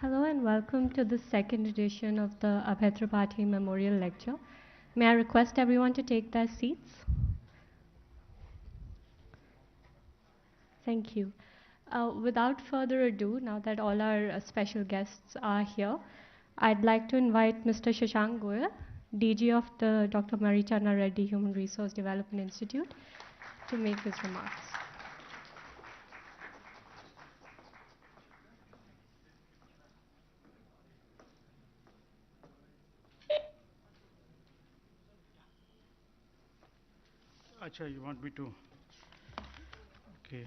Hello and welcome to the second edition of the Abhay Tripathi Memorial Lecture. May I request everyone to take their seats? Thank you. Without further ado, now that all our special guests are here, I'd like to invite Mr. Shashank Goyal, DG of the Dr. Marichandra Reddy Human Resource Development Institute, to make his remarks. Acha, you want me to? Okay.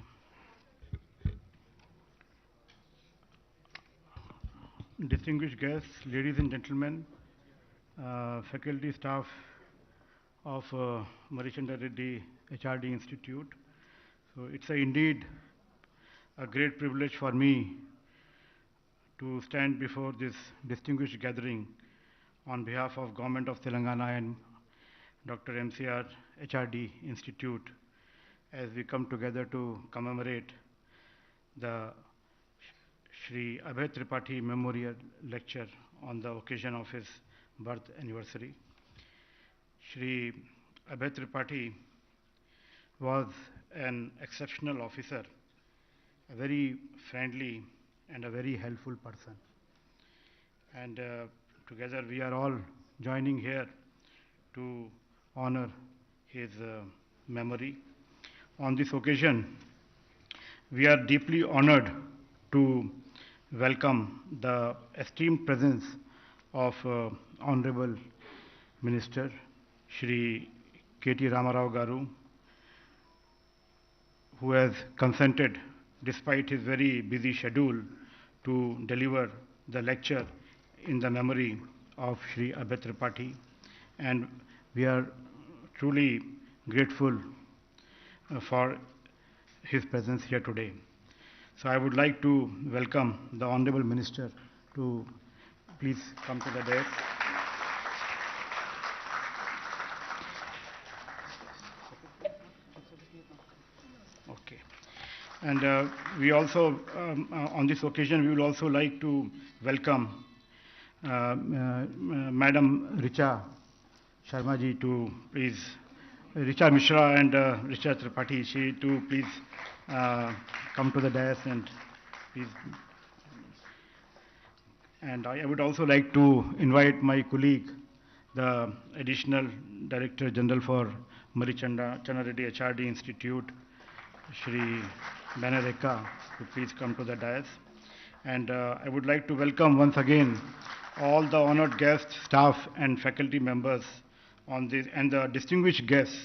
Distinguished guests, ladies and gentlemen, faculty staff of Marichandra Reddy HRD Institute. So it's indeed a great privilege for me to stand before this distinguished gathering on behalf of Government of Telangana and Dr. MCR HRD Institute as we come together to commemorate the Shri Abhay Tripathi Memorial Lecture on the occasion of his birth anniversary. Shri Abhay Tripathi was an exceptional officer, a very friendly and a very helpful person. And together we are all joining here to honor his memory. On this occasion, we are deeply honored to welcome the esteemed presence of Honorable Minister Shri KT Ramarao Garu, who has consented, despite his very busy schedule, to deliver the lecture in the memory of Shri Abhay Tripathi. And we are truly grateful for his presence here today. So I would like to welcome the Honorable Minister to please come to the dais. Okay. And we also, on this occasion, we would also like to welcome Madam Richa Sharma ji to please, Richa Mishra and Richa Tripathi, she to please come to the dais and please. And I would also like to invite my colleague, the Additional Director General for Marichandra Reddy HRD Institute, Shri Banareka, to please come to the dais. And I would like to welcome once again all the honored guests, staff and faculty members on this, and the distinguished guests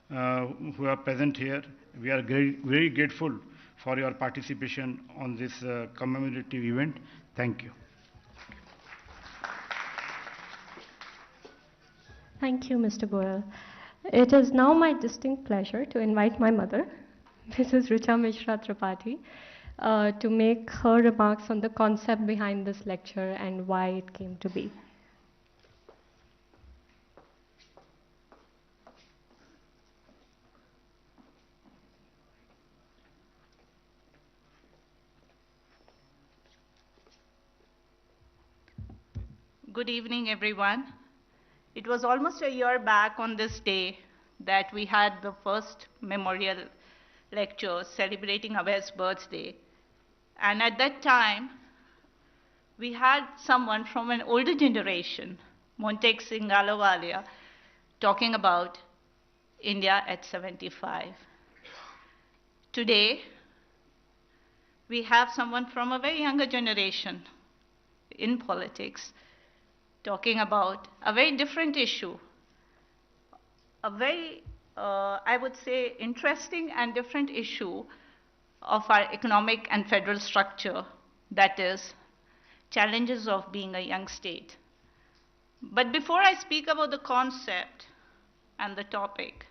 who are present here. We are very grateful for your participation on this commemorative event. Thank you. Thank you, Mr. Goyal. It is now my distinct pleasure to invite my mother, Mrs. Richa Mishra Tripathi, to make her remarks on the concept behind this lecture and why it came to be. Good evening, everyone. It was almost a year back on this day that we had the first memorial lecture celebrating Abhay's birthday. And at that time, we had someone from an older generation, Montek Singh Ahluwalia, talking about India at 75. Today, we have someone from a very younger generation in politics, talking about a very different issue, a very, I would say, interesting and different issue of our economic and federal structure, that is, challenges of being a young state. But before I speak about the concept and the topic,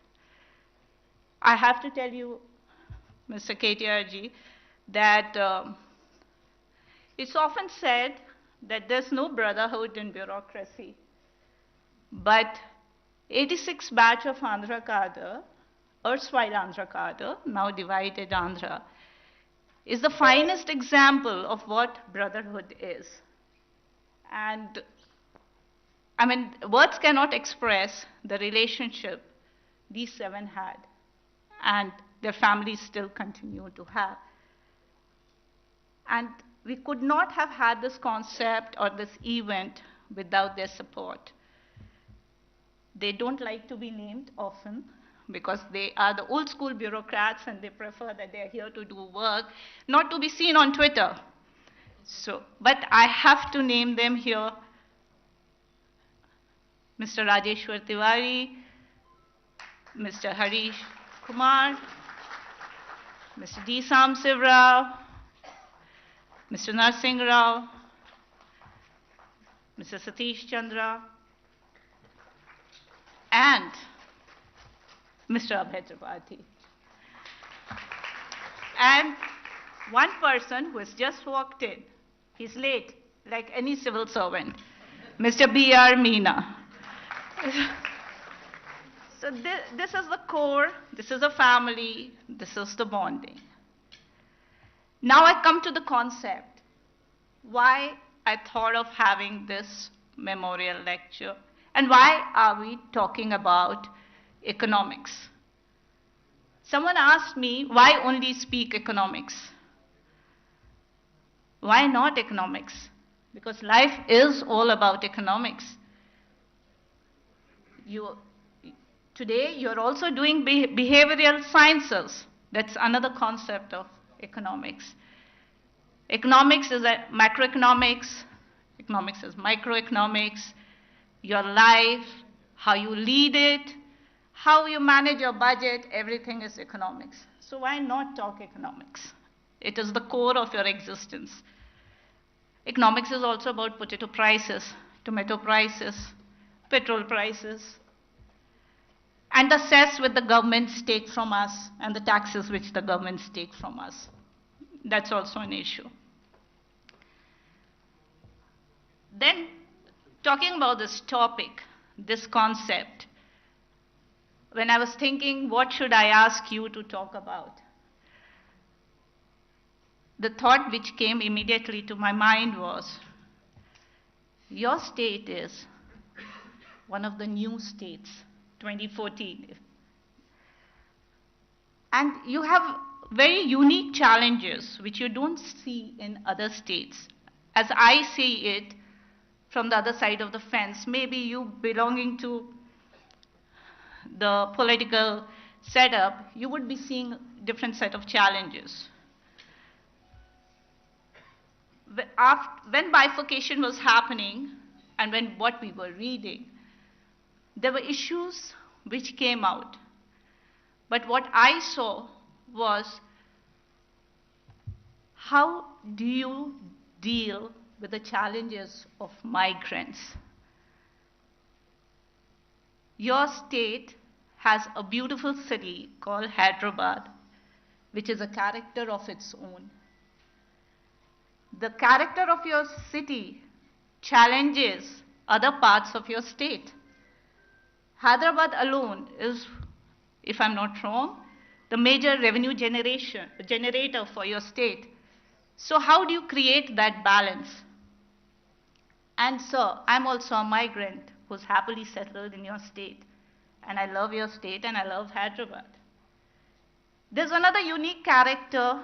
I have to tell you, Mr. KTR ji, that it's often said that there's no brotherhood in bureaucracy. But 86 batch of Andhra cadre, erstwhile Andhra cadre, now divided Andhra, is the finest example of what brotherhood is. And I mean, words cannot express the relationship these 7 had, and their families still continue to have. And we could not have had this concept or this event without their support. They don't like to be named often because they are the old school bureaucrats and they prefer that they are here to do work, not to be seen on Twitter. So, but I have to name them here. Mr. Rajeshwar Tiwari, Mr. Harish Kumar, Mr. D. Samsiv Rao, Mr. Narsingh Rao, Mr. Satish Chandra, and Mr. Abhay Tripathi. And one person who has just walked in, he's late, like any civil servant, Mr. B.R. Meena. So this is the core, this is a family, this is the bonding. Now I come to the concept, why I thought of having this memorial lecture, and why are we talking about economics? Someone asked me, why only speak economics? Why not economics? Because life is all about economics. Today, you're also doing behavioral sciences. That's another concept of economics. Economics is macroeconomics. Economics is microeconomics. Your life, how you lead it, how you manage your budget, everything is economics. So why not talk economics? It is the core of your existence. Economics is also about potato prices, tomato prices, petrol prices, and the cess which the governments take from us and the taxes which the governments take from us. That's also an issue. Then, talking about this topic, this concept, when I was thinking, what should I ask you to talk about? The thought which came immediately to my mind was, your state is one of the new states, 2014. And you have very unique challenges which you don't see in other states. As I see it from the other side of the fence, maybe you belonging to the political setup, you would be seeing a different set of challenges. When bifurcation was happening and when what we were reading, there were issues which came out. But what I saw was, how do you deal with the challenges of migrants? Your state has a beautiful city called Hyderabad, which is a character of its own. The character of your city challenges other parts of your state. Hyderabad alone is, if I'm not wrong, the major revenue generator for your state. So how do you create that balance? And sir, I'm also a migrant who's happily settled in your state. And I love your state and I love Hyderabad. There's another unique character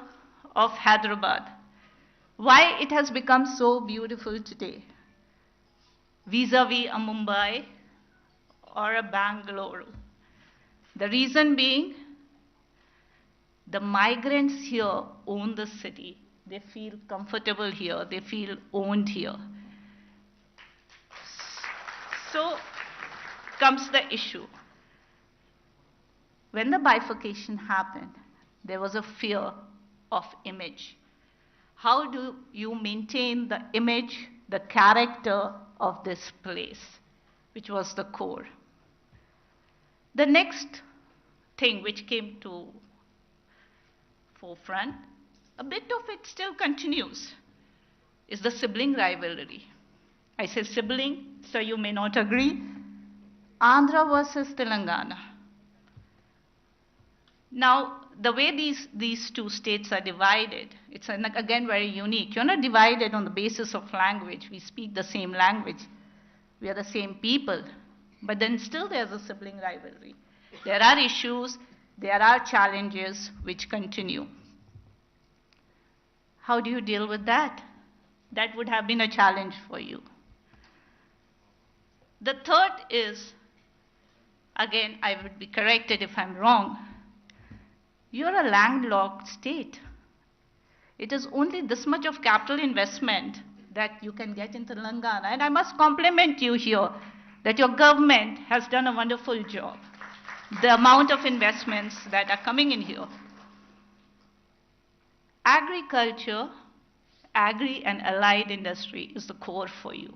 of Hyderabad. Why it has become so beautiful today, vis-a-vis a Mumbai or a Bangalore. The reason being, the migrants here own the city. They feel comfortable here. They feel owned here. So comes the issue. When the bifurcation happened, there was a fear of image. How do you maintain the image, the character of this place, which was the core? The next thing which came to forefront, a bit of it still continues, is the sibling rivalry. I say sibling, so you may not agree. Andhra versus Telangana. Now, the way these two states are divided, it's again very unique. You're not divided on the basis of language. We speak the same language. We are the same people. But then still there's a sibling rivalry. There are issues, there are challenges which continue. How do you deal with that? That would have been a challenge for you. The third is, again, I would be corrected if I'm wrong. You're a landlocked state. It is only this much of capital investment that you can get in Telangana. And I must compliment you here that your government has done a wonderful job. The amount of investments that are coming in here. Agriculture, agri and allied industry is the core for you.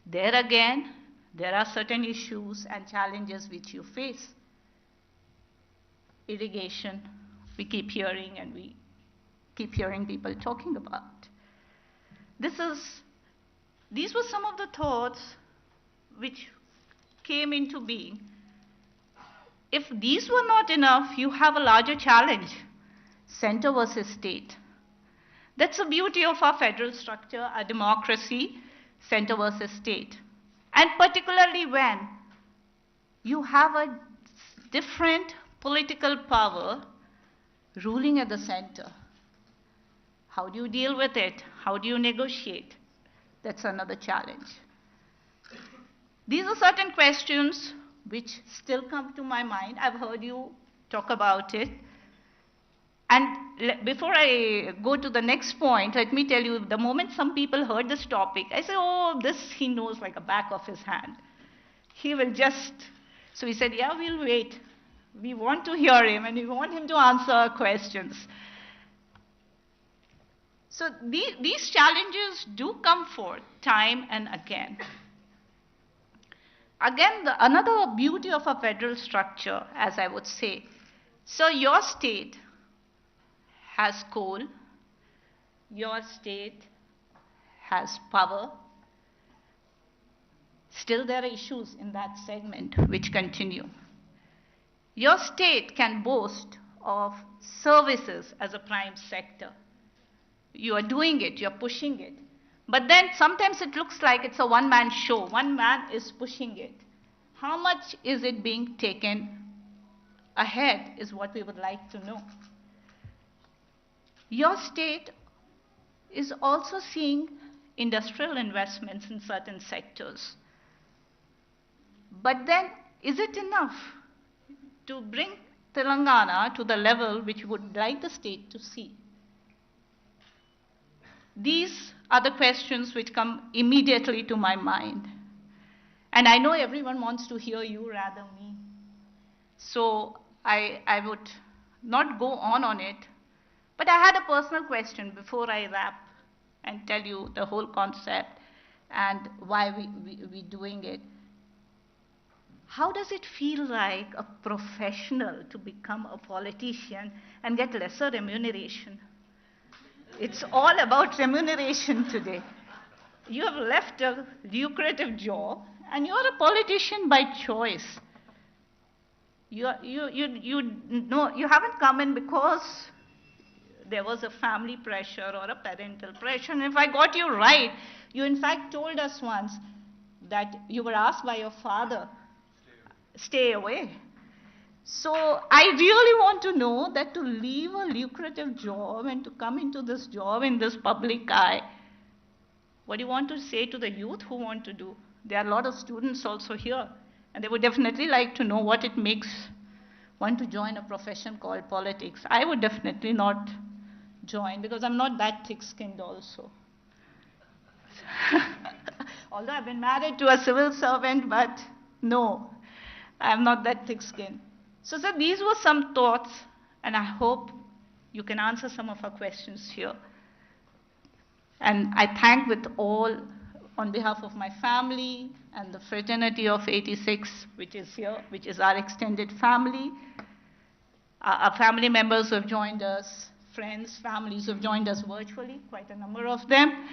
There again, there are certain issues and challenges which you face. Irrigation, we keep hearing and we keep hearing people talking about. These were some of the thoughts which came into being. If these were not enough, you have a larger challenge, center versus state. That's the beauty of our federal structure, our democracy, center versus state. And particularly when you have a different political power ruling at the center. How do you deal with it? How do you negotiate? That's another challenge. These are certain questions which still come to my mind. I've heard you talk about it. And before I go to the next point, let me tell you, the moment some people heard this topic, I said, oh, this he knows like a back of his hand. He will just, so he said, yeah, we'll wait. We want to hear him and we want him to answer our questions. So these challenges do come forth time and again. Again, another beauty of a federal structure, as I would say. So your state has coal, your state has power. Still there are issues in that segment which continue. Your state can boast of services as a prime sector. You are doing it, you're pushing it. But then sometimes it looks like it's a one-man show. One man is pushing it. How much is it being taken ahead is what we would like to know. Your state is also seeing industrial investments in certain sectors. But then, is it enough to bring Telangana to the level which you would like the state to see? These are the questions which come immediately to my mind. And I know everyone wants to hear you rather me. So I would not go on it. But I had a personal question before I wrap and tell you the whole concept and why we're doing it. How does it feel like a professional to become a politician and get lesser remuneration? It's all about remuneration today. You have left a lucrative job and you're a politician by choice. You haven't come in because there was a family pressure or a parental pressure. And if I got you right, you in fact told us once that you were asked by your father, stay away. So I really want to know that to leave a lucrative job and to come into this job in this public eye, what do you want to say to the youth who want to do? There are a lot of students also here, and they would definitely like to know what it makes one to join a profession called politics. I would definitely not join because I'm not that thick-skinned also. Although I've been married to a civil servant, but no, I'm not that thick-skinned. So sir, these were some thoughts, and I hope you can answer some of our questions here. And I thank with all, on behalf of my family and the fraternity of 86, which is here, which is our extended family, our family members who have joined us, friends, families who have joined us virtually, quite a number of them.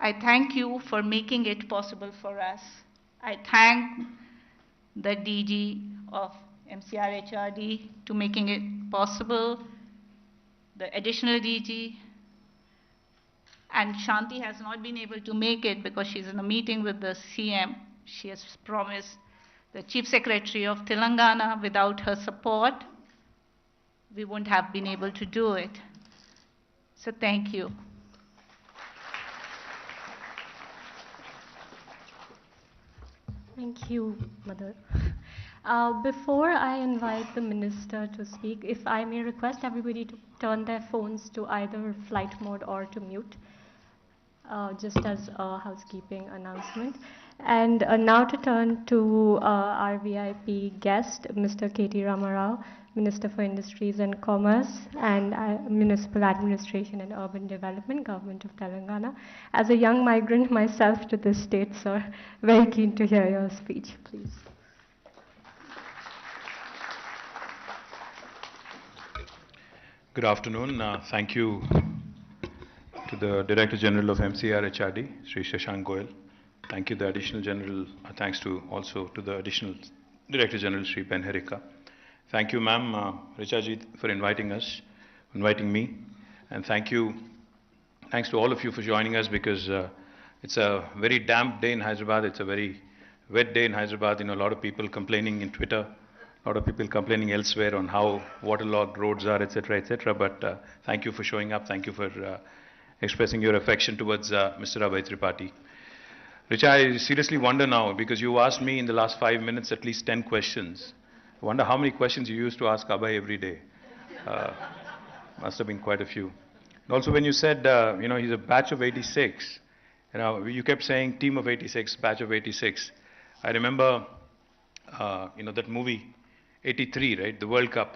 I thank you for making it possible for us. I thank the DG of MCR HRD to making it possible, the additional DG, and Shanti has not been able to make it because she's in a meeting with the CM. She has promised the Chief Secretary of Telangana, without her support, we wouldn't have been able to do it. So thank you. Thank you, Mother. Before I invite the Minister to speak, if I may request everybody to turn their phones to either flight mode or to mute, just as a housekeeping announcement. And now to turn to our VIP guest, Mr. KT Ramarao, Minister for Industries and Commerce and Municipal Administration and Urban Development, Government of Telangana. As a young migrant myself to this state, sir, very keen to hear your speech, please. Good afternoon. Thank you to the Director General of MCR HRD, Sri Shashank Goyal. Thank you, the Additional General. Thanks to also to the Additional Director General, Sri Ben Herika. Thank you, ma'am, Richaji, for inviting me. And thanks to all of you for joining us, because it's a very damp day in Hyderabad. It's a very wet day in Hyderabad. You know, a lot of people complaining in Twitter, a lot of people complaining elsewhere on how waterlogged roads are, etc., etc. But thank you for showing up. Thank you for expressing your affection towards Mr. Abhay Tripathi. Richa, I seriously wonder now, because you asked me in the last 5 minutes at least 10 questions. I wonder how many questions you used to ask Abhay every day. Must have been quite a few. And also when you said, you know, he's a batch of 86, you know, you kept saying team of 86, batch of 86. I remember, you know, that movie, 83, right, the World Cup.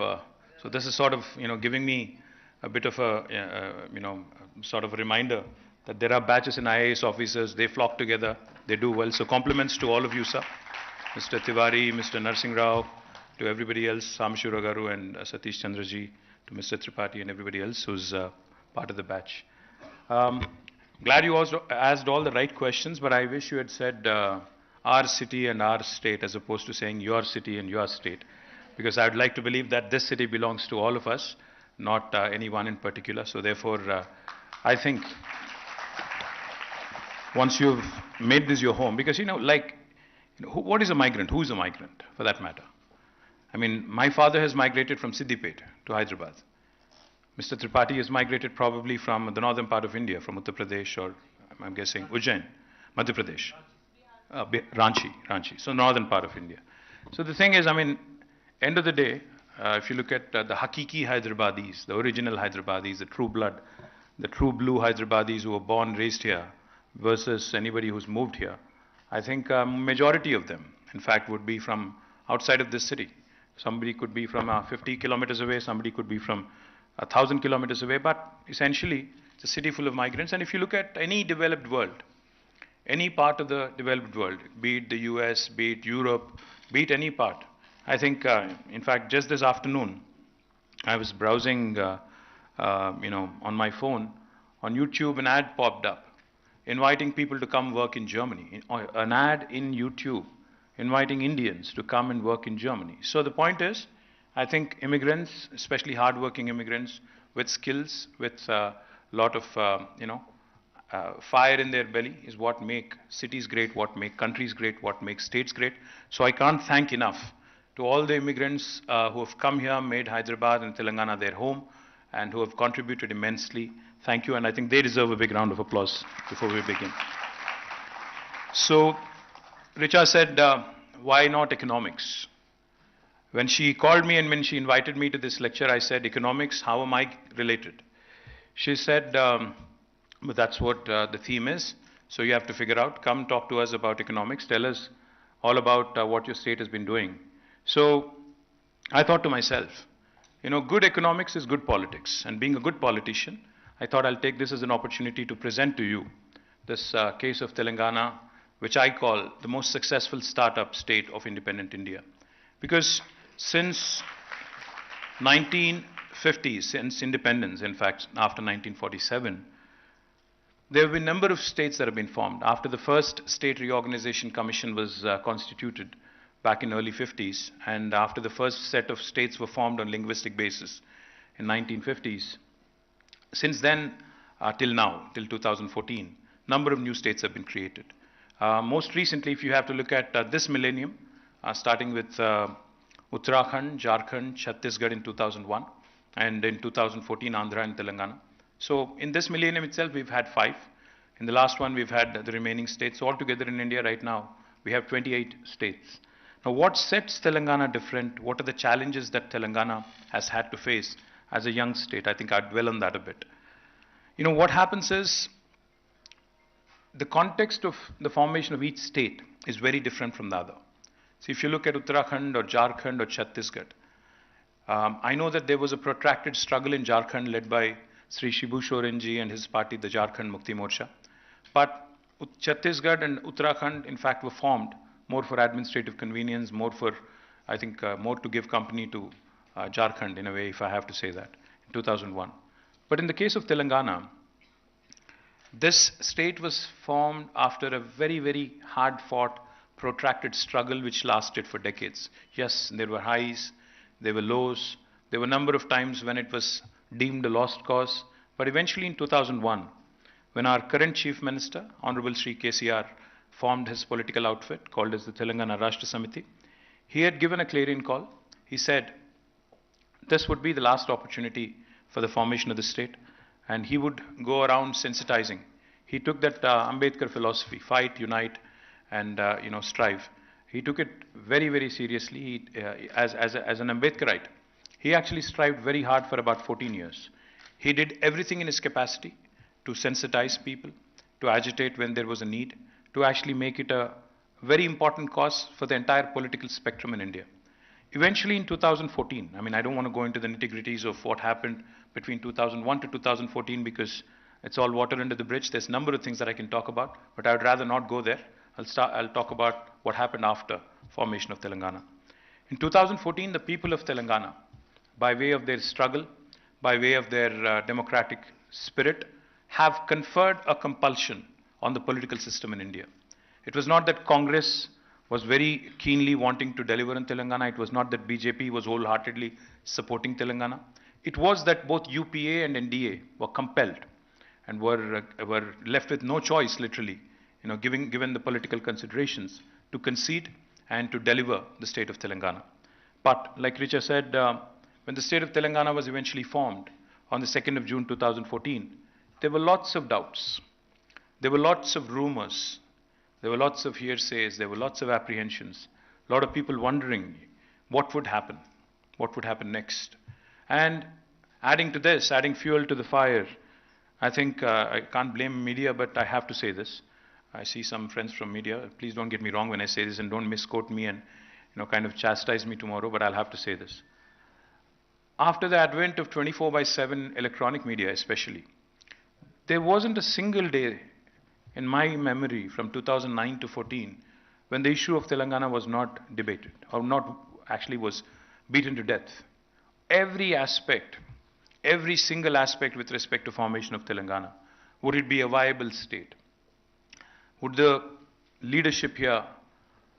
So this is sort of, you know, giving me a bit of a, you know, sort of a reminder that there are batches in IAS officers, they flock together, they do well. So compliments to all of you, sir. Mr. Tiwari, Mr. Narsingh Rao, to everybody else, Samshura Garu and Satish Chandraji, to Mr. Tripathi and everybody else who's part of the batch. Glad you also asked all the right questions, but I wish you had said our city and our state as opposed to saying your city and your state. Because I would like to believe that this city belongs to all of us, not any one in particular. So therefore, I think once you've made this your home, because, you know, like, you know, what is a migrant? Who is a migrant, for that matter? I mean, my father has migrated from Siddipet to Hyderabad. Mr. Tripathi has migrated probably from the northern part of India, from Uttar Pradesh, or I'm guessing Ujjain, Madhya Pradesh, Ranchi, so northern part of India. So the thing is, I mean, end of the day, if you look at the Hakiki Hyderabadis, the original Hyderabadis, the true blood, the true blue Hyderabadis who were born, raised here, versus anybody who's moved here, I think majority of them, in fact, would be from outside of this city. Somebody could be from 50 kilometers away, somebody could be from 1,000 kilometers away, but essentially it's a city full of migrants. And if you look at any developed world, any part of the developed world, be it the US, be it Europe, be it any part, I think, in fact, just this afternoon, I was browsing, you know, on my phone, on YouTube, an ad popped up, inviting people to come work in Germany, an ad in YouTube, inviting Indians to come and work in Germany. So the point is, I think immigrants, especially hardworking immigrants with skills, with a lot of, you know, fire in their belly is what make cities great, what make countries great, what makes states great. So I can't thank enough to all the immigrants who have come here, made Hyderabad and Telangana their home, and who have contributed immensely. Thank you, and I think they deserve a big round of applause before we begin. So, Richa said, why not economics? When she called me and when she invited me to this lecture, I said, economics, how am I related? She said, but that's what the theme is, so you have to figure out, come talk to us about economics, tell us all about what your state has been doing. So, I thought to myself, you know, good economics is good politics, and being a good politician, I thought I'll take this as an opportunity to present to you this case of Telangana, which I call the most successful startup state of independent India. Because since 1950s, since independence, in fact, after 1947, there have been a number of states that have been formed. After the first State Reorganization Commission was constituted back in early 50s, and after the first set of states were formed on linguistic basis in 1950s, since then till now, till 2014, number of new states have been created. Most recently, if you have to look at this millennium, starting with Uttarakhand, Jharkhand, Chhattisgarh in 2001, and in 2014, Andhra and Telangana. So in this millennium itself, we've had 5. In the last one, we've had the remaining states. So altogether in India right now, we have 28 states. Now, what sets Telangana different? What are the challenges that Telangana has had to face as a young state? I think I'd dwell on that a bit. You know, what happens is, the context of the formation of each state is very different from the other. So if you look at Uttarakhand or Jharkhand or Chhattisgarh, I know that there was a protracted struggle in Jharkhand led by Sri Shibu Sorenji and his party, the Jharkhand Mukti Morcha. But Chhattisgarh and Uttarakhand, in fact, were formed more for administrative convenience, more for, I think, more to give company to Jharkhand, in a way, if I have to say that, in 2001. But in the case of Telangana, this state was formed after a very, very hard-fought, protracted struggle which lasted for decades. Yes, there were highs, there were lows, there were a number of times when it was deemed a lost cause, but eventually in 2001, when our current Chief Minister, Honorable Sri KTR, formed his political outfit called as the Telangana Rashtra Samiti, he had given a clarion call. He said this would be the last opportunity for the formation of the state, and he would go around sensitizing. He took that Ambedkar philosophy, fight, unite, and strive. He took it very, very seriously. He, as an Ambedkarite, he actually strived very hard for about 14 years. He did everything in his capacity to sensitize people, to agitate when there was a need, to actually make it a very important cause for the entire political spectrum in India. Eventually in 2014, I mean, I don't want to go into the nitty-gritties of what happened between 2001 to 2014 because it's all water under the bridge. There's a number of things that I can talk about, but I would rather not go there. I'll talk about what happened after formation of Telangana. In 2014, the people of Telangana, by way of their struggle, by way of their democratic spirit, have conferred a compulsion on the political system in India. It was not that Congress was very keenly wanting to deliver in Telangana. It was not that BJP was wholeheartedly supporting Telangana. It was that both UPA and NDA were compelled and were left with no choice, literally, given the political considerations, to concede and to deliver the state of Telangana. But like Richa said, when the state of Telangana was eventually formed on the 2nd of June 2014, there were lots of doubts. There were lots of rumors. There were lots of hearsays. There were lots of apprehensions. A lot of people wondering what would happen next. And adding to this, adding fuel to the fire, I think I can't blame media, but I have to say this. I see some friends from media. Please don't get me wrong when I say this, and don't misquote me and kind of chastise me tomorrow, but I'll have to say this. After the advent of 24/7 electronic media especially, there wasn't a single day in my memory from 2009 to 14 when the issue of Telangana was not debated or not actually was beaten to death. Every aspect, every single aspect with respect to formation of Telangana, would it be a viable state? Would the leadership here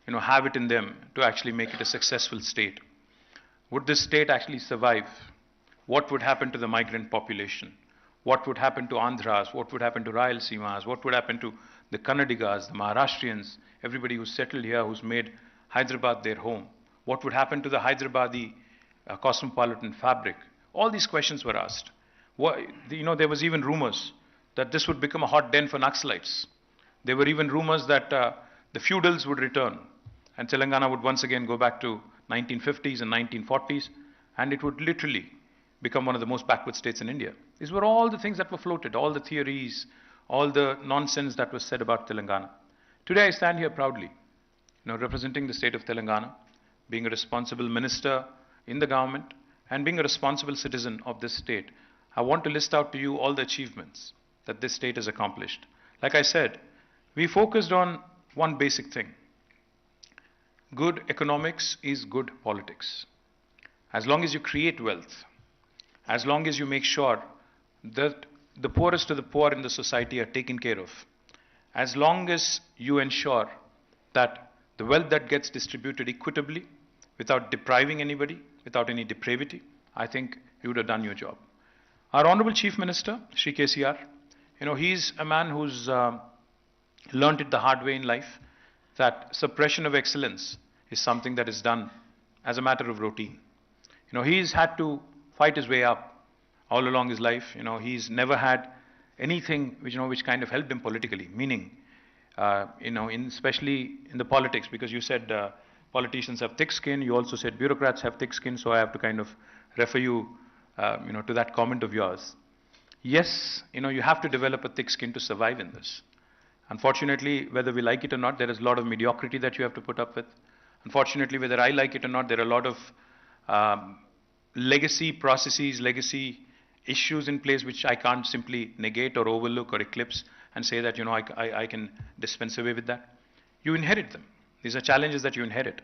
have it in them to actually make it a successful state? Would this state actually survive? What would happen to the migrant population? What would happen to Andhras? What would happen to Rayalaseemas? What would happen to the Kannadigas, the Maharashtrians, everybody who's settled here, who's made Hyderabad their home? What would happen to the Hyderabadi cosmopolitan fabric? All these questions were asked. There was even rumors that this would become a hot den for Naxalites. There were even rumors that the feudals would return and Telangana would once again go back to 1950s and 1940s, and it would literally become one of the most backward states in India. These were all the things that were floated, all the theories, all the nonsense that was said about Telangana. Today I stand here proudly, representing the state of Telangana, being a responsible minister in the government, and being a responsible citizen of this state. I want to list out to you all the achievements that this state has accomplished. Like I said, we focused on one basic thing. Good economics is good politics. As long as you create wealth, as long as you make sure that the poorest of the poor in the society are taken care of, as long as you ensure that the wealth that gets distributed equitably, without depriving anybody, without any depravity, I think you would have done your job. Our Honorable Chief Minister, Shri KTR, he's a man who's learnt it the hard way in life, that suppression of excellence is something that is done as a matter of routine. He's had to fight his way up all along his life. He's never had anything which kind of helped him politically, meaning, especially in the politics, because you said politicians have thick skin, you also said bureaucrats have thick skin, so I have to kind of refer you, to that comment of yours. Yes, you have to develop a thick skin to survive in this. Unfortunately, whether we like it or not, there is a lot of mediocrity that you have to put up with. Unfortunately, whether I like it or not, there are a lot of legacy processes, legacy issues in place which I can't simply negate or overlook or eclipse and say that, I can dispense away with that. You inherit them. These are challenges that you inherit.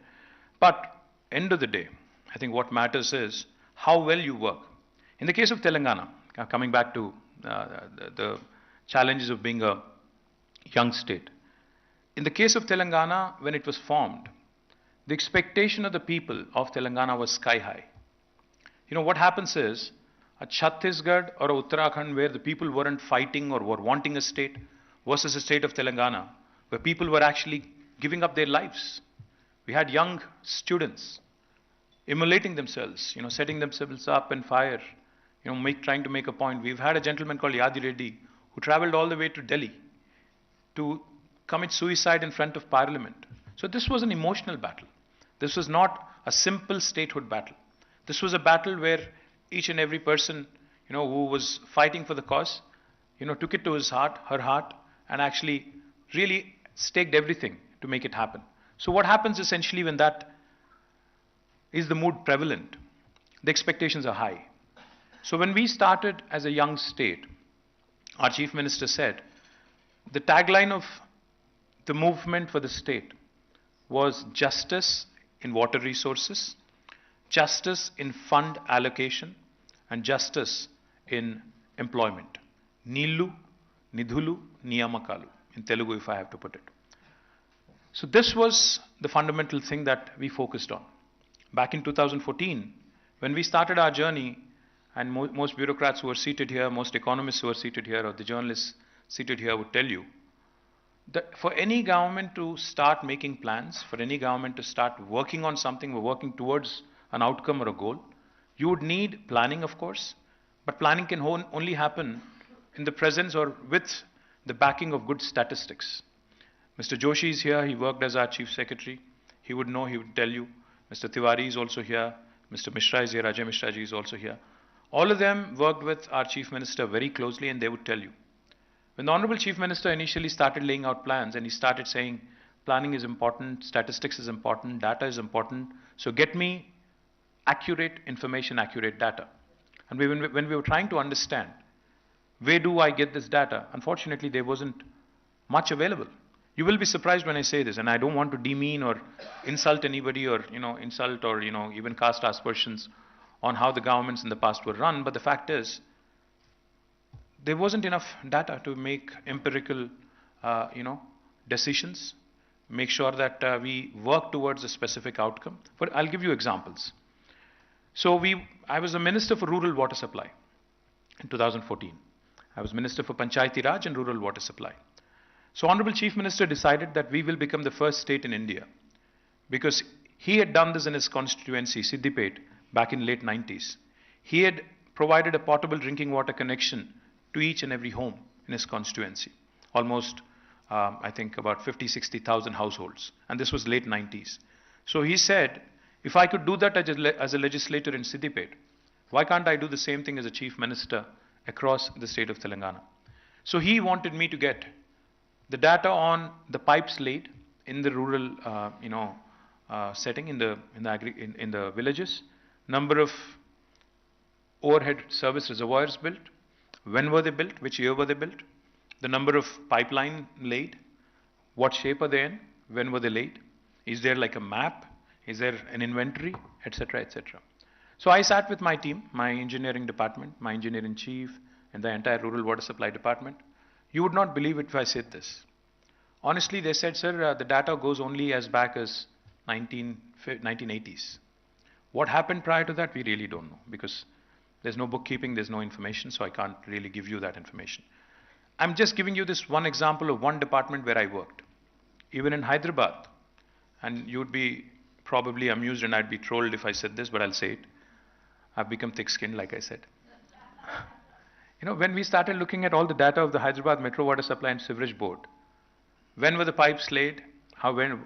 But end of the day, I think what matters is how well you work. In the case of Telangana, coming back to the challenges of being a young state. In the case of Telangana, when it was formed, the expectation of the people of Telangana was sky high. What happens is, a Chhattisgarh or a Uttarakhand where the people weren't fighting or were wanting a state versus a state of Telangana where people were actually giving up their lives. We had young students immolating themselves, setting themselves up in fire, trying to make a point. We've had a gentleman called Yadi Reddy who traveled all the way to Delhi to commit suicide in front of Parliament. So this was an emotional battle. This was not a simple statehood battle. This was a battle where each and every person, who was fighting for the cause, took it to his heart, her heart, and actually really staked everything to make it happen. So what happens essentially when that is the mood prevalent? The expectations are high. So when we started as a young state, our Chief Minister said, the tagline of the movement for the state was justice in water resources, justice in fund allocation, and justice in employment. Nillu, Nidhulu, Niyamakalu, in Telugu if I have to put it. So this was the fundamental thing that we focused on. Back in 2014, when we started our journey, and most bureaucrats who are seated here, most economists who are seated here, or the journalists seated here would tell you, that for any government to start making plans, for any government to start working on something, we're working towards an outcome or a goal, you would need planning, of course, but planning can only happen in the presence or with the backing of good statistics. Mr. Joshi is here, he worked as our Chief Secretary, he would know, he would tell you. Mr. Tiwari is also here, Mr. Mishra is here, Ajay Mishra ji is also here. All of them worked with our Chief Minister very closely and they would tell you. When the Honorable Chief Minister initially started laying out plans and he started saying planning is important, statistics is important, data is important, so get me accurate information, accurate data. And when we were trying to understand, where do I get this data? Unfortunately, there wasn't much available. You will be surprised when I say this, and I don't want to demean or insult anybody or, insult or, even cast aspersions on how the governments in the past were run, but the fact is, there wasn't enough data to make empirical, decisions, make sure that we work towards a specific outcome. I'll give you examples. So I was the Minister for Rural Water Supply in 2014. I was Minister for Panchayati Raj and Rural Water Supply. So Honorable Chief Minister decided that we will become the first state in India because he had done this in his constituency, Siddipet, back in late 90s. He had provided a potable drinking water connection to each and every home in his constituency. Almost, I think, about 50,000-60,000 households. And this was late 90s. So he said, if I could do that as a legislator in Siddipet, why can't I do the same thing as a Chief Minister across the state of Telangana? So he wanted me to get the data on the pipes laid in the rural, setting in the villages, number of overhead service reservoirs built, when were they built, which year were they built, the number of pipeline laid, what shape are they in, when were they laid, is there like a map, is there an inventory, etc., etc. So I sat with my team, my engineering department, my engineering chief, and the entire rural water supply department. You would not believe it if I said this. Honestly, they said, sir, the data goes only as back as 1980s. What happened prior to that, we really don't know, because there's no bookkeeping, there's no information, so I can't really give you that information. I'm just giving you this one example of one department where I worked. Even in Hyderabad, and you'd be probably amused and I'd be trolled if I said this, but I'll say it. I've become thick-skinned, like I said. When we started looking at all the data of the Hyderabad Metro Water Supply and Sewerage Board, when were the pipes laid,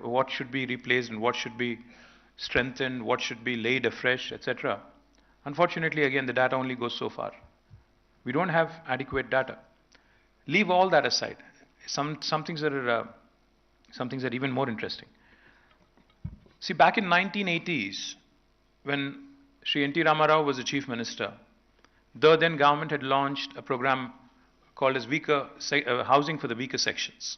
what should be replaced and what should be strengthened, what should be laid afresh, etc. Unfortunately, again, the data only goes so far. We don't have adequate data. Leave all that aside. Some things are even more interesting. See, back in 1980s, when Sri N.T. Ramarao was the Chief Minister, the then government had launched a program called as Housing for the Weaker Sections.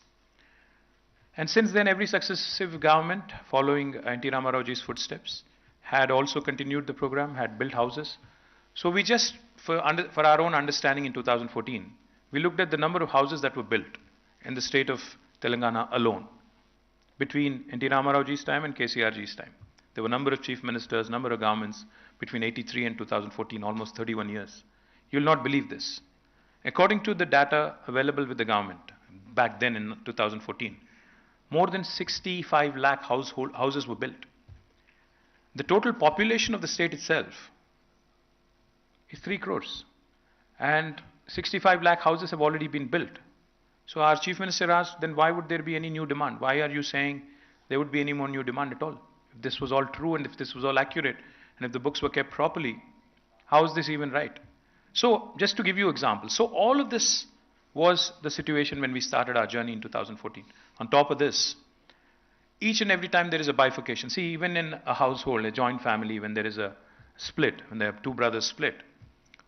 And since then, every successive government following N.T. Ramaraoji's footsteps had also continued the program, had built houses. So we just, for our own understanding in 2014, we looked at the number of houses that were built in the state of Telangana alone between N.T. Ramaraoji's time and KCRG's time. There were a number of chief ministers, number of governments between 83 and 2014, almost 31 years. You'll not believe this. According to the data available with the government back then in 2014, more than 65 lakh houses were built. The total population of the state itself is 3 crores. And 65 lakh houses have already been built. So our Chief Minister asked, then why would there be any new demand? Why are you saying there would be any more new demand at all? If this was all true and if this was all accurate and if the books were kept properly, how is this even right? So just to give you examples. So all of this was the situation when we started our journey in 2014. On top of this, each and every time there is a bifurcation. See, even in a household, a joint family, when there is a split, when there are 2 brothers split,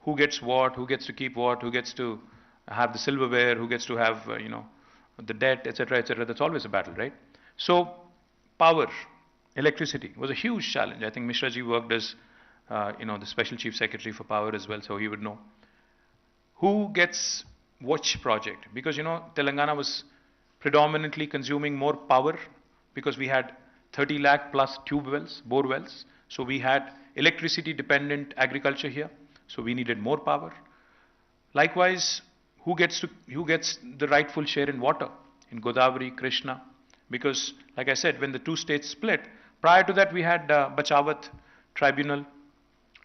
who gets what, who gets to keep what, who gets to have the silverware, who gets to have, the debt, etc., etc. That's always a battle, right? So, power, electricity was a huge challenge. I think Mishraji worked as, the Special Chief Secretary for Power as well, so he would know. Who gets which project? Because, Telangana was predominantly consuming more power because we had 30 lakh plus tube wells, bore wells. So we had electricity dependent agriculture here. So we needed more power. Likewise, who gets the rightful share in water? In Godavari, Krishna. Because, like I said, when the 2 states split, prior to that we had Bachawat Tribunal.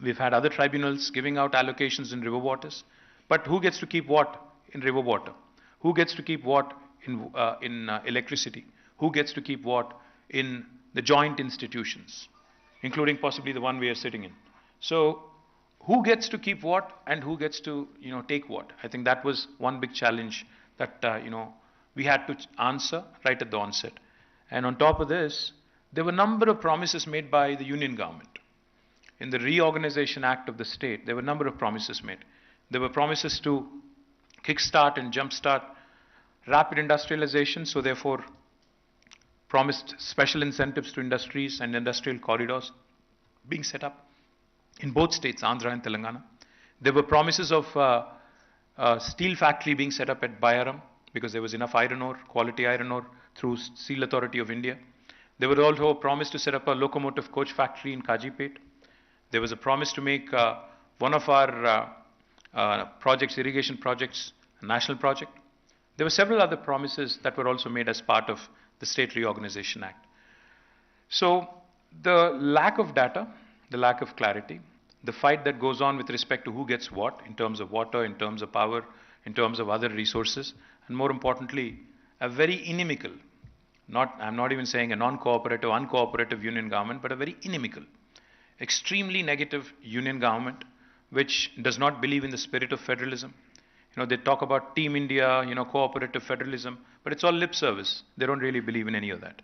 We've had other tribunals giving out allocations in river waters. But who gets to keep what in river water? Who gets to keep what in electricity? Who gets to keep what in the joint institutions, including possibly the one we are sitting in? So, who gets to keep what and who gets to, take what? I think that was one big challenge that, we had to answer right at the onset. And on top of this, there were a number of promises made by the union government. In the Reorganization Act of the state, there were a number of promises made. There were promises to kickstart and jumpstart rapid industrialization, so therefore promised special incentives to industries and industrial corridors being set up in both states, Andhra and Telangana. There were promises of a steel factory being set up at Bayaram because there was enough iron ore, quality iron ore through Steel Authority of India. There was also a promise to set up a locomotive coach factory in Kajipet. There was a promise to make one of our projects, irrigation projects, a national project. There were several other promises that were also made as part of the State Reorganization Act. So the lack of data, the lack of clarity, the fight that goes on with respect to who gets what in terms of water, in terms of power, in terms of other resources, and more importantly, a very inimical, I'm not even saying a non-cooperative, uncooperative union government, but a very inimical, extremely negative union government, which does not believe in the spirit of federalism. They talk about Team India, cooperative federalism, but it's all lip service. They don't really believe in any of that.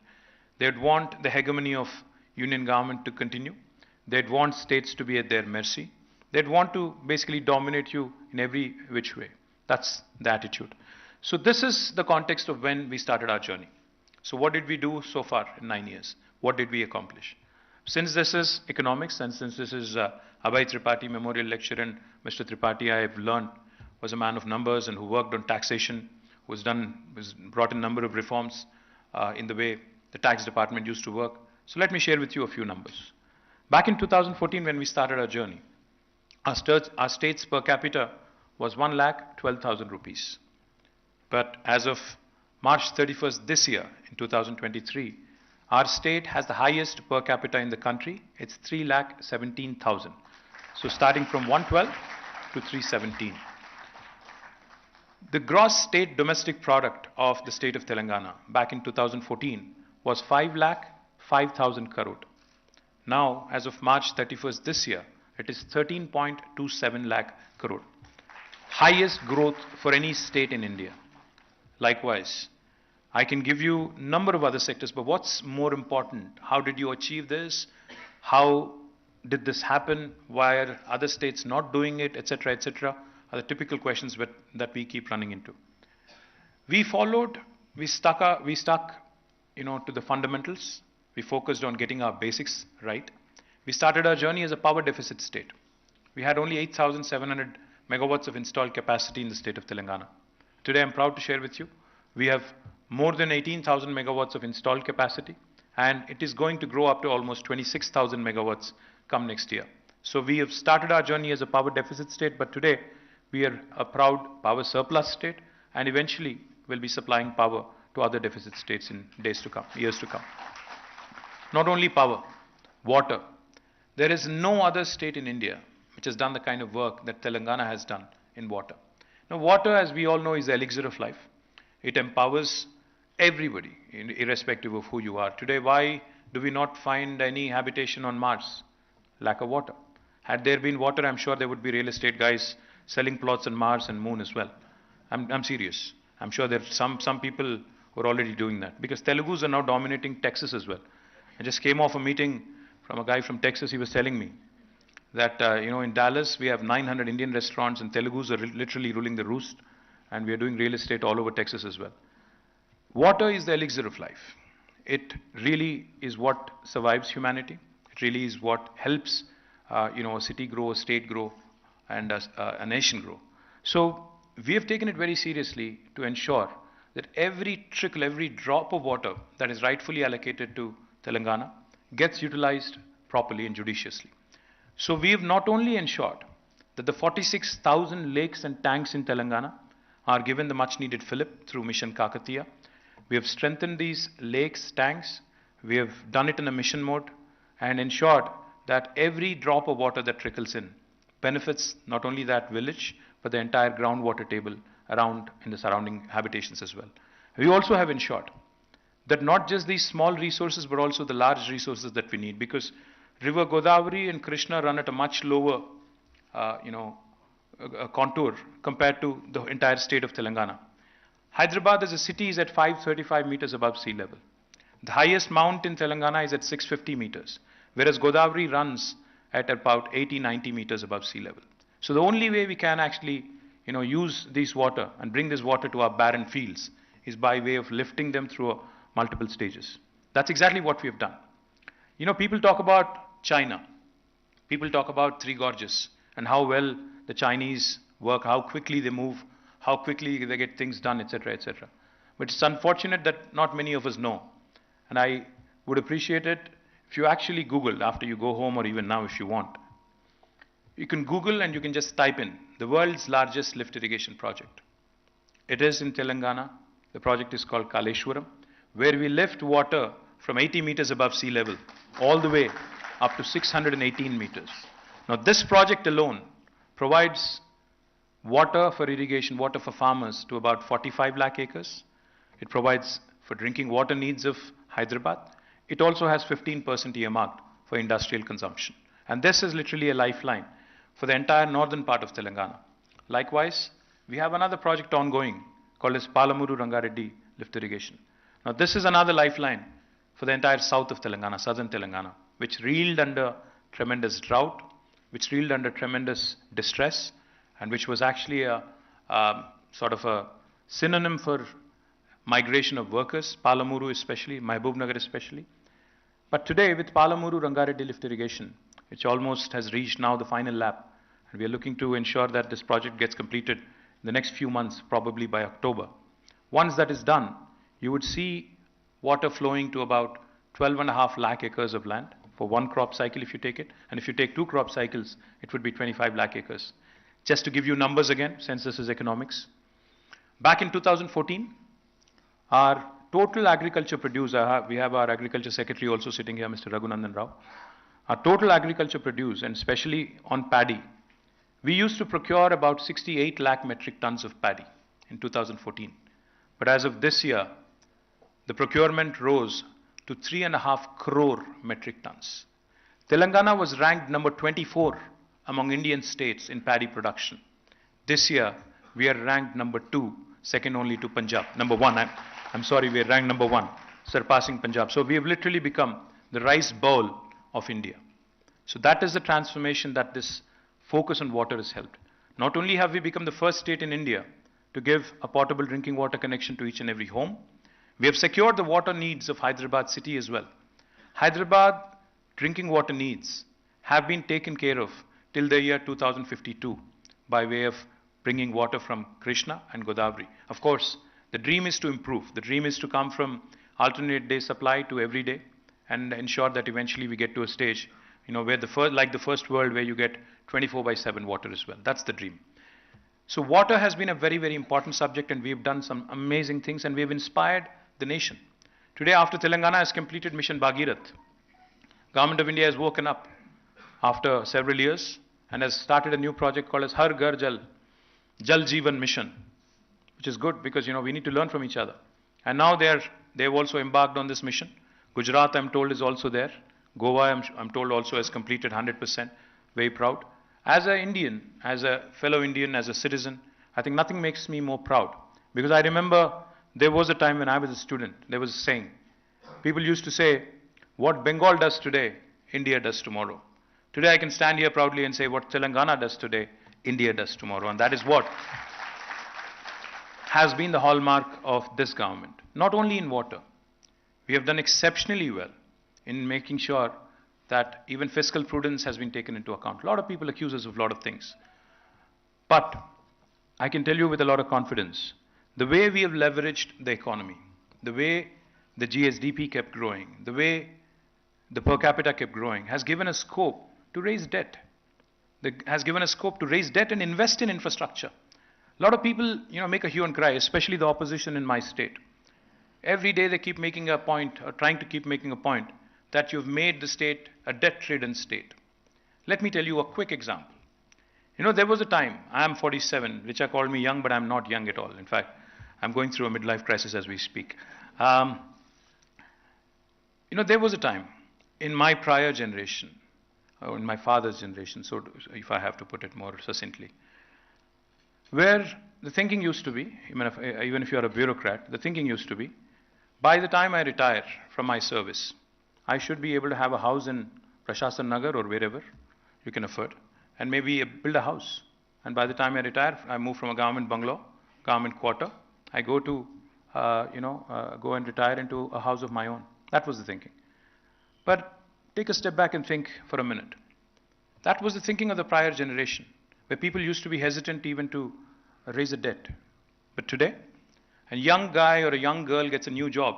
They'd want the hegemony of union government to continue. They'd want states to be at their mercy. They'd want to basically dominate you in every which way. That's the attitude. So this is the context of when we started our journey. So what did we do so far in 9 years? What did we accomplish? Since this is economics and since this is Abhay Tripathi Memorial Lecture, and Mr. Tripathi, I have learned, was a man of numbers and who worked on taxation, was brought in a number of reforms in the way the tax department used to work. So let me share with you a few numbers. Back in 2014, when we started our journey, our state's per capita was 1,12,000 rupees. But as of March 31st this year, in 2023, our state has the highest per capita in the country. It's 3,17,000. So starting from 112 to 317. The gross state domestic product of the state of Telangana back in 2014 was 5,05,000 crore. Now, as of March 31st this year, it is 13.27 lakh crore. Highest growth for any state in India. Likewise, I can give you a number of other sectors, but what's more important? How did you achieve this? How did this happen? Why are other states not doing it, etc., etc., are the typical questions that we keep running into. We stuck, to the fundamentals. We focused on getting our basics right. We started our journey as a power deficit state. We had only 8,700 megawatts of installed capacity in the state of Telangana. Today, I'm proud to share with you, we have more than 18,000 megawatts of installed capacity, and it is going to grow up to almost 26,000 megawatts come next year. So we have started our journey as a power deficit state, but today we are a proud power surplus state, and eventually we'll be supplying power to other deficit states in days to come, years to come. Not only power, water. There is no other state in India which has done the kind of work that Telangana has done in water. Now, water, as we all know, is the elixir of life. It empowers everybody, irrespective of who you are. Today, why do we not find any habitation on Mars? Lack of water. Had there been water, I'm sure there would be real estate guys selling plots on Mars and Moon as well. I'm serious. I'm sure there are some people who are already doing that, because Telugus are now dominating Texas as well. I just came off a meeting from a guy from Texas. He was telling me that, in Dallas, we have 900 Indian restaurants, and Telugus are literally ruling the roost, and we are doing real estate all over Texas as well. Water is the elixir of life. It really is what survives humanity. It really is what helps, a city grow, a state grow, and a nation grow. So we have taken it very seriously to ensure that every trickle, every drop of water that is rightfully allocated to Telangana gets utilized properly and judiciously. So we have not only ensured that the 46,000 lakes and tanks in Telangana are given the much needed fillip through Mission Kakatiya. We have strengthened these lakes, tanks. We have done it in a mission mode and ensured that every drop of water that trickles in benefits not only that village, but the entire groundwater table around in the surrounding habitations as well. We also have ensured that not just these small resources, but also the large resources that we need, because River Godavari and Krishna run at a much lower, contour compared to the entire state of Telangana. Hyderabad as a city is at 535 meters above sea level. The highest mount in Telangana is at 650 meters, whereas Godavari runs at about 80-90 meters above sea level. So the only way we can actually, use this water and bring this water to our barren fields is by way of lifting them through multiple stages. That's exactly what we have done. People talk about China. People talk about Three Gorges and how well the Chinese work, how quickly they move, how quickly they get things done, etc., etc. But it's unfortunate that not many of us know. And I would appreciate it if you actually Google after you go home, or even now if you want. You can Google and you can just type in the world's largest lift irrigation project. It is in Telangana. The project is called Kaleshwaram, where we lift water from 80 meters above sea level all the way up to 618 meters. Now this project alone provides water for irrigation, water for farmers to about 45 lakh acres. It provides for drinking water needs of Hyderabad. It also has 15% earmarked for industrial consumption. And this is literally a lifeline for the entire northern part of Telangana. Likewise, we have another project ongoing called as Palamuru Rangareddy lift irrigation. Now this is another lifeline for the entire south of Telangana, southern Telangana, which reeled under tremendous drought, which reeled under tremendous distress, and which was actually a sort of a synonym for migration of workers, Palamuru especially, Mahbubnagar especially. But today with Palamuru Rangareddy lift irrigation, which almost has reached now the final lap, and we are looking to ensure that this project gets completed in the next few months, probably by October. Once that is done, you would see water flowing to about 12.5 lakh acres of land for one crop cycle if you take it. And if you take 2 crop cycles, it would be 25 lakh acres. Just to give you numbers again, since this is economics. Back in 2014, our total agriculture produce, we have our agriculture secretary also sitting here, Mr. Raghunandan Rao. Our total agriculture produce, and especially on paddy, we used to procure about 68 lakh metric tons of paddy in 2014. But as of this year, the procurement rose to 3.5 crore metric tons. Telangana was ranked number 24 among Indian states in paddy production. This year, we are ranked number 2, second only to Punjab. Number 1, I'm sorry, we are ranked number 1, surpassing Punjab. So we have literally become the rice bowl of India. So that is the transformation that this focus on water has helped. Not only have we become the first state in India to give a potable drinking water connection to each and every home, we have secured the water needs of Hyderabad city as well. Hyderabad drinking water needs have been taken care of till the year 2052 by way of bringing water from Krishna and Godavari. Of course, the dream is to improve. The dream is to come from alternate day supply to every day and ensure that eventually we get to a stage, where like the first world where you get 24/7 water as well. That's the dream. So water has been a very, very important subject, and we've done some amazing things, and we've inspired the nation. Today, after Telangana has completed Mission Bhagirath, Government of India has woken up after several years and has started a new project called as Har Ghar Jal, Jal Jeevan Mission, which is good because, we need to learn from each other. And now they've also embarked on this mission. Gujarat, I'm told, is also there. Goa, I'm told, also has completed 100%. Very proud. As an Indian, as a fellow Indian, as a citizen, I think nothing makes me more proud. Because I remember there was a time when I was a student, there was a saying. People used to say, what Bengal does today, India does tomorrow. Today I can stand here proudly and say what Telangana does today, India does tomorrow. And that is what has been the hallmark of this government. Not only in water. We have done exceptionally well in making sure that even fiscal prudence has been taken into account. A lot of people accuse us of a lot of things. But I can tell you with a lot of confidence, the way we have leveraged the economy, the way the GSDP kept growing, the way the per capita kept growing, has given us scope to raise debt. Has given us scope to raise debt and invest in infrastructure. A lot of people, make a hue and cry, especially the opposition in my state. Every day they keep making a point, or trying to keep making a point, that you've made the state a debt-ridden state. Let me tell you a quick example. There was a time, I am 47, which I call me young, but I'm not young at all. In fact, I'm going through a midlife crisis as we speak. There was a time in my prior generation, or in my father's generation, so if I have to put it more succinctly, where the thinking used to be, even if you're a bureaucrat, the thinking used to be, by the time I retire from my service, I should be able to have a house in Prashasan Nagar or wherever you can afford, and maybe build a house. And by the time I retire, I move from a government bungalow, government quarter, I go to, go and retire into a house of my own. That was the thinking. But take a step back and think for a minute. That was the thinking of the prior generation, where people used to be hesitant even to raise a debt. But today, a young guy or a young girl gets a new job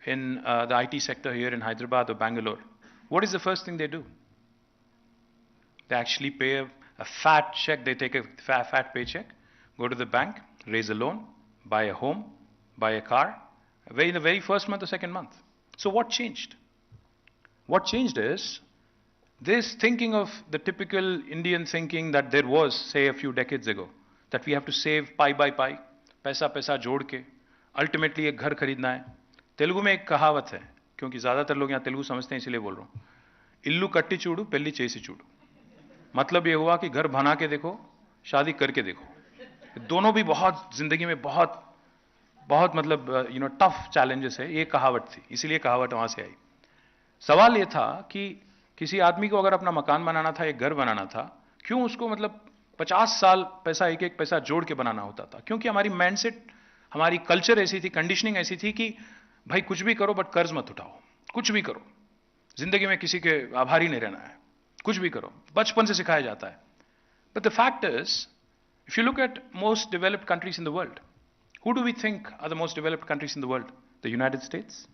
in the IT sector here in Hyderabad or Bangalore. What is the first thing they do? They actually pay a fat check. They take a fat paycheck, go to the bank, raise a loan, buy a home, buy a car, in the very first month or second month. So what changed? What changed is this thinking of the typical Indian thinking that there was, say, a few decades ago, that we have to save pie by pie, पैसा पैसा जोड़ के, ultimately एक घर खरीदना है. तेलुगु में एक कहावत है, क्योंकि ज़्यादातर लोग यहाँ तेलुगु समझते हैं इसलिए बोल रहा हूँ. इल्लू कट्टी चूड़ू पेल्ली चेसी चूड़ू. मतलब ये हुआ कि घर बना के देखो, शादी करके देखो. दोनों भी बहुत जिंदगी में बहुत मतलब टफ चैलेंजेस है. ये कहावत थी, इसीलिए कहावत वहाँ से आई. सवाल ये था कि किसी आदमी को अगर अपना मकान बनाना था, एक घर बनाना था, क्यों उसको मतलब 50 साल पैसा एक एक पैसा जोड़ के बनाना होता था? क्योंकि हमारी माइंडसेट, हमारी कल्चर ऐसी थी, कंडीशनिंग ऐसी थी कि भाई कुछ भी करो बट कर्ज मत उठाओ, कुछ भी करो, जिंदगी में किसी के आभारी नहीं रहना है, कुछ भी करो, बचपन से सिखाया जाता है. But the fact is, if you look at most developed countries in the world, Who do we think are the most developed countries in the world? The United States,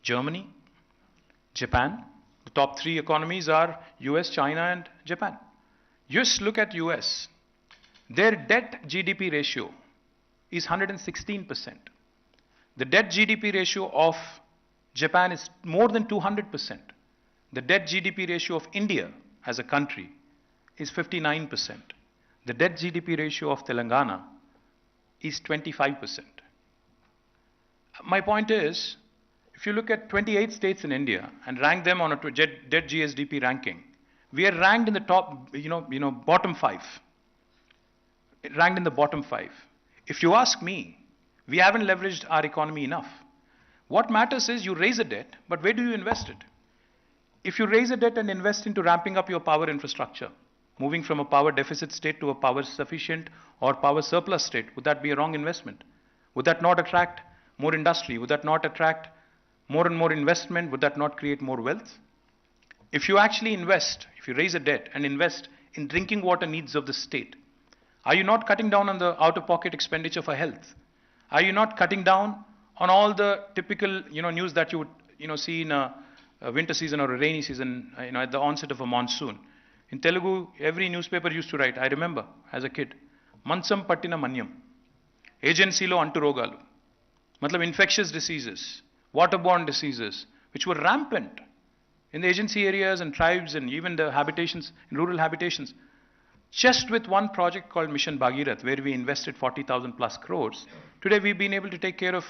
Germany, Japan. The top 3 economies are US, China and Japan. Just look at US. Their debt GDP ratio is 116%. The debt GDP ratio of Japan is more than 200%. The debt GDP ratio of India as a country is 59%. The debt GDP ratio of Telangana is 25%. My point is, if you look at 28 states in India and rank them on a debt GSDP ranking, we are ranked in the top, bottom 5. Ranked in the bottom 5. If you ask me, we haven't leveraged our economy enough. What matters is you raise a debt, but where do you invest it? If you raise a debt and invest into ramping up your power infrastructure, moving from a power deficit state to a power sufficient or power surplus state, would that be a wrong investment? Would that not attract more industry? Would that not attract more and more investment? Would that not create more wealth? If you actually invest, if you raise a debt and invest in drinking water needs of the state, are you not cutting down on the out-of-pocket expenditure for health? Are you not cutting down on all the typical news that you would see in a winter season or a rainy season, at the onset of a monsoon? In Telugu, every newspaper used to write, I remember as a kid, Mansam Pattina Manyam, Agency lo Anturogalu, matlab infectious diseases, waterborne diseases, which were rampant in the agency areas and tribes and even the habitations, in rural habitations. Just with one project called Mission Bhagirath, where we invested 40,000 plus crores, today we've been able to take care of